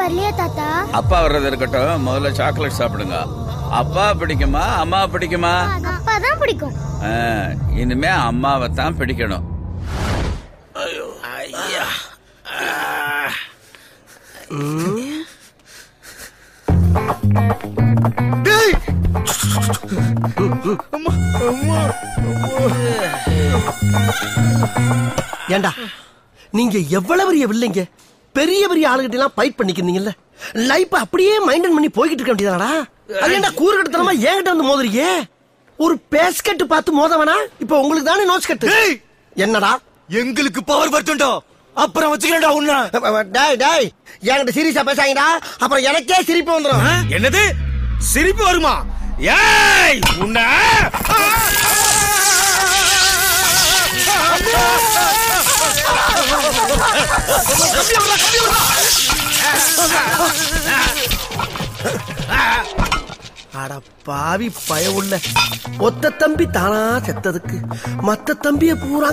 வரலையா தாத்தா? அப்பா வர்றது இருக்கட்டும், முதல்ல சாக்லேட் சாப்பிடுங்க. அப்பா பிடிக்குமா அம்மா பிடிக்குமா? அப்பா தான் பிடிக்கும். இனிமே அம்மாவை தான் பிடிக்கணும். ஐயா ஏண்டா நீங்க எவ்வளவு பெரிய வில்லைங்க, பெரிய பெரிய ஆளுகிட்ட எல்லாம் ஃபைட் பண்ணிக்கிறீங்கல்ல, லைஃப் அப்படியே மைண்டன் பண்ணி போய்கிட்டு இருக்க வேண்டியதாடா. அதேண்டா கூறுகட்டத்தனமா ஏங்கிட்ட வந்து மோதுறீங்க. ஒரு பேஸ்கெட் பார்த்து மோதவனா? இப்ப உங்களுக்கு தானே நோஸ் கட்டு. என்னடா எங்களுக்கு பவர் வருதுண்டா, அப்புறம் வச்சுக்கிறேன்டா உன்ன. டேய் டேய் என்கிட்ட சீரியஸா பேசாங்கடா, அப்புறம் எனக்கே சிரிப்பு வந்துடும். என்னது சிரிப்பு வருமா? ஏய் உன்ன அட பாவி பய உள்ள ஒத்த தம்பி தானா செத்ததுக்கு மத்த தம்பிய பூரா